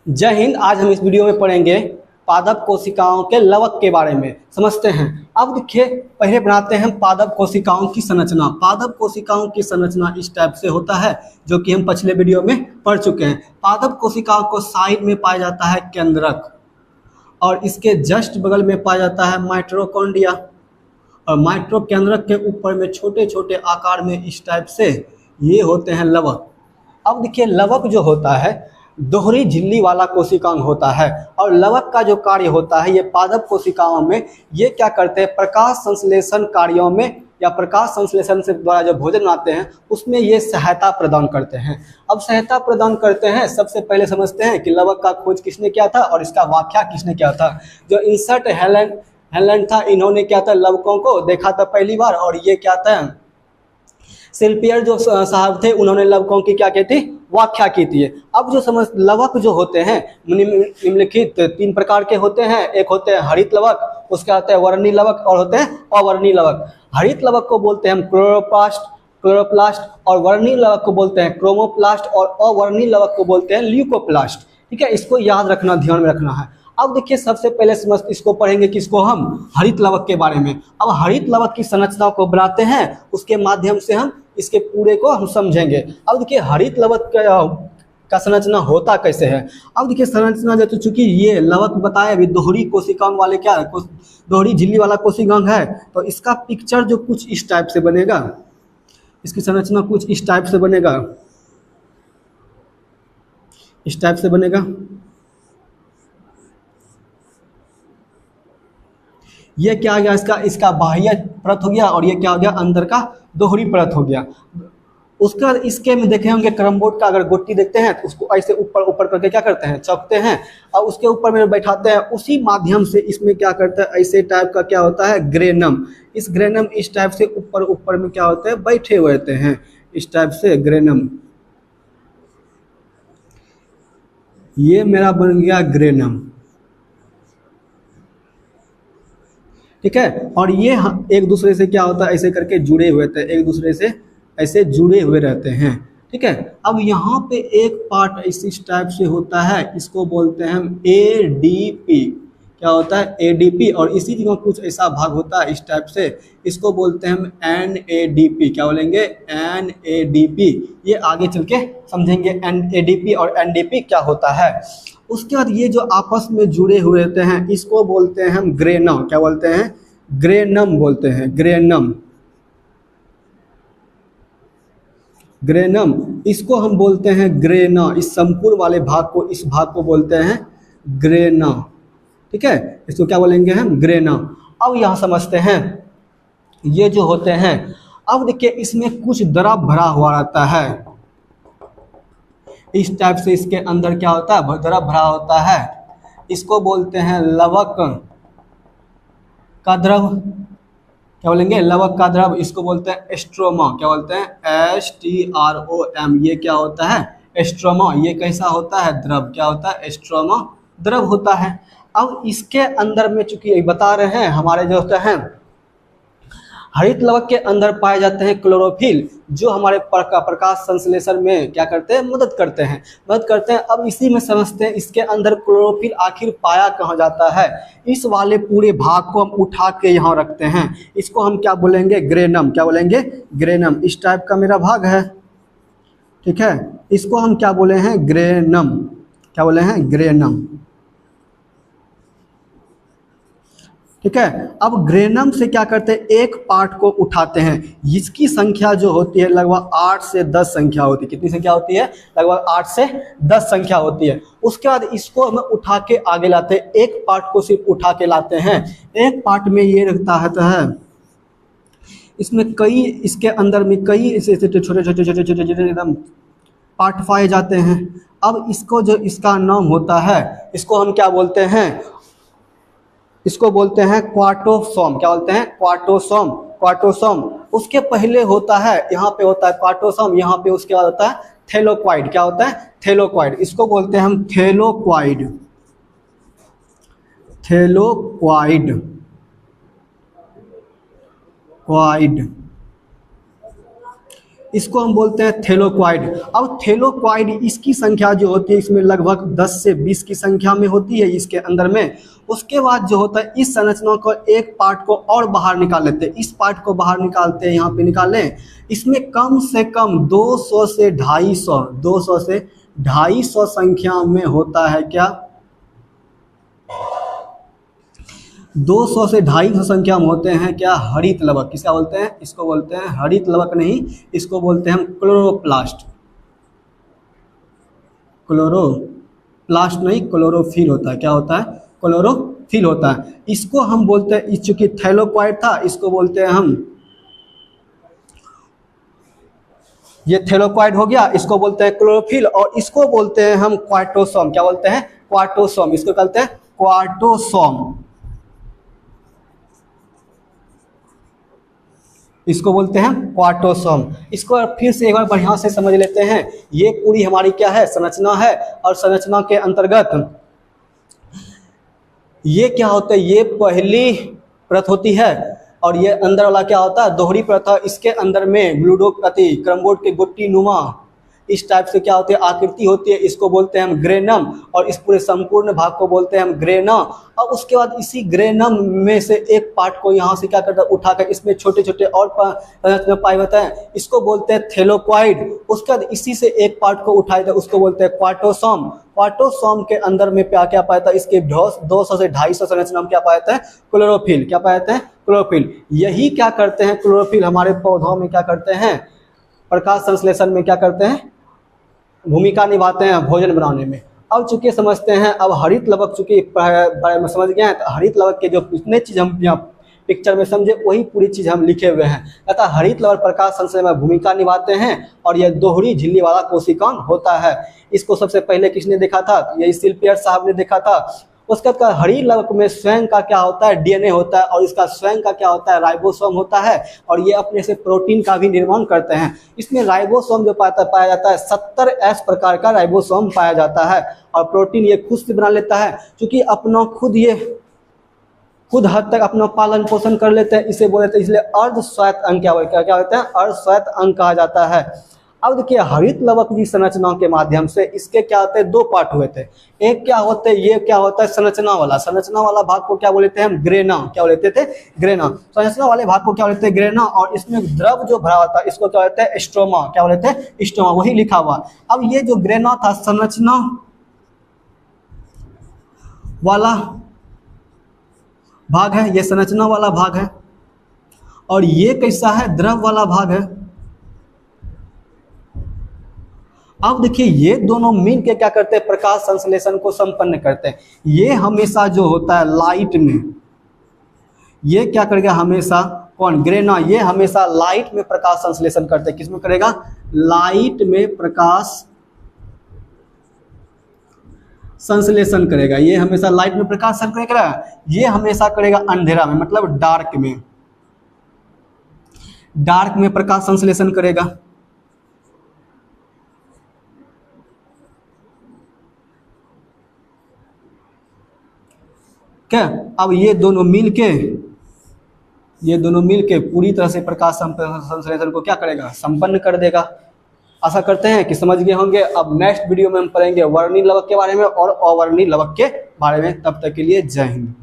जय हिंद। आज हम इस वीडियो में पढ़ेंगे पादप कोशिकाओं के लवक के बारे में समझते हैं। अब देखिए, पहले बनाते हैं पादप कोशिकाओं की संरचना। पादप कोशिकाओं की संरचना इस टाइप से होता है, जो कि हम पिछले वीडियो में पढ़ चुके हैं। पादप कोशिकाओं को साइड में पाया जाता है केंद्रक, और इसके जस्ट बगल में पाया जाता है माइटोकॉन्ड्रिया, और माइटोकेंद्रक के ऊपर में छोटे छोटे आकार में इस टाइप से ये होते हैं लवक। अब देखिए, लवक जो होता है दोहरी झिल्ली वाला कोशिकांग होता है, और लवक का जो कार्य होता है ये पादप कोशिकाओं में ये क्या करते हैं, प्रकाश संश्लेषण कार्यों में या प्रकाश संश्लेषण से द्वारा जो भोजन बनाते हैं उसमें ये सहायता प्रदान करते हैं। अब सहायता प्रदान करते हैं, सबसे पहले समझते हैं कि लवक का खोज किसने किया था और इसका व्याख्या किसने किया था। जो इंसर्ट हेलन था, इन्होंने क्या था, लवकों को देखा था पहली बार, और ये क्या था, शिल्पियर जो साहब थे उन्होंने लवकों की क्या की थी, व्याख्या की थी। अब जो समझ लवक जो होते हैं निम्नलिखित तीन प्रकार के होते हैं। एक होते हैं हरित लवक, उसके होते हैं वर्णीय लवक, और होते हैं अवर्णीय लवक। हरित लवक को बोलते हैं हम क्लोरोप्लास्ट, और वर्णीय लवक को बोलते हैं क्रोमोप्लास्ट, और अवर्णीय लवक को बोलते हैं ल्यूकोप्लास्ट। ठीक है, इसको याद रखना, ध्यान में रखना है। अब देखिए, सबसे पहले इसको पढ़ेंगे किसको, हम हरित लवक के बारे में। अब हरित लवक की संरचना को बनाते हैं, उसके माध्यम से हम इसके पूरे को हम समझेंगे। अब देखिए, हरित लवक का संरचना होता कैसे है। अब देखिए, संरचना जो चूंकि ये लवक बताए अभी दोहरी कोशिकांग वाले क्या दोहरी झिल्ली वाला कोशिकांग है, तो इसका पिक्चर जो कुछ इस टाइप से बनेगा, इसकी संरचना कुछ इस टाइप से बनेगा, इस टाइप से बनेगा। ये क्या हो गया, इसका बाह्य परत हो गया, और ये क्या हो गया, अंदर का दोहरी परत हो गया। उसके बाद इसके में देखे होंगे कैरम बोर्ड का अगर गोटी देखते हैं तो उसको ऐसे ऊपर ऊपर करके क्या करते हैं, चौकते हैं, और उसके ऊपर में बैठाते हैं। उसी माध्यम से इसमें क्या करता है, ऐसे टाइप का क्या होता है, ग्रेनम। इस ग्रेनम इस टाइप से ऊपर ऊपर में क्या होते हैं, बैठे हुए रहते हैं, इस टाइप से ग्रेनम। ये मेरा बन गया ग्रेनम, ठीक है। और ये एक दूसरे से क्या होता है, ऐसे करके जुड़े हुए थे, एक दूसरे से ऐसे जुड़े हुए रहते हैं, ठीक है। अब यहाँ पे एक पार्ट इस टाइप से होता है, इसको बोलते हैं हम एडीपी। क्या होता है, एडीपी। और इसी जगह कुछ ऐसा भाग होता है इस टाइप से, इसको बोलते हैं हम एनएडीपी। क्या बोलेंगे, एनएडीपी। ये आगे चल के समझेंगे एनएडीपी और एनडीपी क्या होता है। उसके बाद ये जो आपस में जुड़े हुए रहते हैं इसको बोलते हैं हम ग्रेनम। क्या बोलते हैं, ग्रेनम बोलते हैं, ग्रेनम। ग्रेनम, इसको हम बोलते हैं ग्रेना। इस संपूर्ण वाले भाग को, इस भाग को बोलते हैं ग्रेना, ठीक है। इसको क्या बोलेंगे हम, ग्रेना। अब यहाँ समझते हैं ये जो होते हैं, अब देखिए इसमें कुछ द्रव भरा हुआ रहता है इस टाइप से। इसके अंदर क्या होता है, द्रव भरा होता है, इसको बोलते हैं लवक का द्रव। क्या बोलेंगे, लवक का द्रव। इसको बोलते हैं स्ट्रोमा। क्या बोलते हैं, STROM। ये क्या होता है, स्ट्रोमा। ये कैसा होता है, द्रव। क्या होता है, स्ट्रोमा द्रव होता है। अब इसके अंदर में चूंकि बता रहे हैं, हमारे जो होते हैं हरित लवक के अंदर पाए जाते हैं क्लोरोफिल, जो हमारे प्रकाश संश्लेषण में क्या करते हैं, मदद करते हैं। अब इसी में समझते हैं इसके अंदर क्लोरोफिल आखिर पाया कहाँ जाता है। इस वाले पूरे भाग को हम उठा के यहाँ रखते हैं, इसको हम क्या बोलेंगे, ग्रेनम। क्या बोलेंगे, ग्रेनम। इस टाइप का मेरा भाग है, ठीक है। इसको हम क्या बोले हैं, ग्रेनम। क्या बोले हैं, ग्रेनम, ठीक है। अब ग्रेनम से क्या करते हैं, एक पार्ट को उठाते हैं। इसकी संख्या जो होती है लगभग 8 से 10 संख्या होती है। कितनी संख्या होती है, लगभग 8 से 10 संख्या होती है। उसके बाद इसको हम उठा के आगे लाते हैं, एक पार्ट को सिर्फ उठा के लाते हैं। एक पार्ट में ये रखता है, इसमें कई, इसके अंदर में कई ऐसे छोटे छोटे एकदम पार्ट पाए जाते हैं। अब इसको जो इसका नाम होता है, इसको हम क्या बोलते हैं, इसको बोलते हैं क्वार्टोसोम। क्या बोलते हैं, क्वार्टोसोम। क्वार्टोसोम। उसके पहले होता है, यहाँ पे होता है क्वार्टोसोम, यहाँ पे उसके बाद होता है थैलोक्वाइड। क्या होता है, थैलोक्वाइड। इसको बोलते हैं हम थैलोक्वाइड। थैलोक्वाइड, क्वाइड। इसको हम बोलते हैं थैलेक्वाइड। अब थैलेक्वाइड इसकी संख्या जो होती है इसमें लगभग 10 से 20 की संख्या में होती है इसके अंदर में। उसके बाद जो होता है इस संरचना को एक पार्ट को और बाहर निकाल लेते हैं, इस पार्ट को बाहर निकालते हैं, यहाँ पे निकालें। इसमें कम से कम 200 से 250 संख्या में होता है क्या, 200 से 250 संख्या में होते हैं क्या, हरित लवक। किसका बोलते हैं, इसको बोलते हैं हरित लवक, नहीं इसको बोलते हैं हम क्लोरोप्लास्ट। क्लोरोप्लास्ट नहीं, क्लोरोफिल होता है। क्या होता है, क्लोरोफिल होता है। इसको हम बोलते हैं, चूंकि थैलेक्वाइड था इसको बोलते हैं हम, ये थैलेक्वाइड हो गया, इसको बोलते हैं क्लोरोफिल, और इसको बोलते हैं हम क्वार्टोसोम। क्या बोलते हैं, क्वार्टोसोम। इसको कहते हैं क्वार्टोसोम, इसको बोलते हैं क्वार्टोसोम। इसको फिर से एक बार बढ़िया से समझ लेते हैं। ये पूरी हमारी क्या है, संरचना है, और संरचना के अंतर्गत ये क्या होता है, ये पहली परत होती है, और ये अंदर वाला क्या होता है, दोहरी परत। इसके अंदर में ग्लूडोपति क्रमबोर्ड के गुट्टी नुमा इस टाइप से क्या होती है, आकृति होती है, इसको बोलते हैं हम ग्रेनम, और इस पूरे संपूर्ण भाग को बोलते हैं हम ग्रेना। और उसके बाद इसी ग्रेनम में से एक पार्ट को यहाँ से क्या करता है, उठाकर इसमें छोटे छोटे और पाए होते हैं, इसको बोलते हैं थैलेक्वाइड। उसके बाद इसी से एक पार्ट को उठाया था, उसको बोलते हैं क्वार्टोसोम। क्वार्टोसोम के अंदर में क्या क्या पाया था, इसके 200 से 250 संरचना में क्या पाया था, क्लोरोफिल। क्या पाया था, क्लोरोफिल। यही क्या करते हैं, क्लोरोफिल हमारे पौधों में क्या करते हैं, प्रकाश संश्लेषण में क्या करते हैं, भूमिका निभाते हैं भोजन बनाने में। अब चूंकि समझते हैं, अब हरित लवक चूंकि बारे में समझ गए हैं, तो हरित लवक के जो जितने चीज़ हम यहाँ पिक्चर में समझे वही पूरी चीज़ हम लिखे हुए हैं। अतः हरित लवक प्रकाश संश्लेषण में भूमिका निभाते हैं, और यह दोहरी झिल्ली वाला कोशिकांग होता है। इसको सबसे पहले किसने देखा था, यही सिल्पियर साहब ने देखा था। उसके बाद हरित लवक में स्वयं का क्या होता है, डीएनए होता है, और इसका स्वयं का क्या होता है, राइबोसोम होता है, और ये अपने से प्रोटीन का भी निर्माण करते हैं। इसमें राइबोसोम जो पाया जाता है 70S प्रकार का राइबोसोम पाया जाता है, और प्रोटीन ये खुद से बना लेता है, क्योंकि अपना खुद हद तक अपना पालन पोषण कर लेते हैं, इसे बोलते हैं, इसलिए अर्धस्वायत्त अंग क्या होता है, अर्धस्वायत्त अंग कहा जाता है। अब देखिए हरित लवक की संरचना के माध्यम से इसके क्या होते हैं, दो पार्ट हुए थे। एक क्या होते हैं, ये क्या होता है संरचना वाला भाग को क्या बोलते हैं हम, ग्रेना। क्या बोलते थे, ग्रेना। संरचना वाले भाग को क्या बोलते हैं, ग्रेना, और इसमें द्रव जो भरा होता है इसको क्या बोलते हैं, स्ट्रोमा। क्या बोलते हैं, स्ट्रोमा, वही लिखा हुआ। अब ये जो ग्रेना था संरचना वाला भाग है, ये संरचना वाला भाग है, और ये कैसा है, द्रव वाला भाग है। अब देखिए ये दोनों मिल के क्या करते हैं, प्रकाश संश्लेषण को संपन्न करते हैं। ये हमेशा जो होता है लाइट में, ये क्या करेगा हमेशा, कौन, ग्रेना, ये हमेशा लाइट में प्रकाश संश्लेषण करते हैं। किसमें करेगा, लाइट में प्रकाश संश्लेषण करेगा। ये हमेशा लाइट में प्रकाश संश्लेषण करेगा, ये हमेशा करेगा अंधेरा में, मतलब डार्क में प्रकाश संश्लेषण करेगा। क्या, अब ये दोनों मिलके पूरी तरह से प्रकाश संश्लेषण को क्या करेगा, संपन्न कर देगा। आशा करते हैं कि समझ गए होंगे। अब नेक्स्ट वीडियो में हम पढ़ेंगे वर्णीय लवक के बारे में और अवर्णीय लवक के बारे में। तब तक के लिए जय हिंद।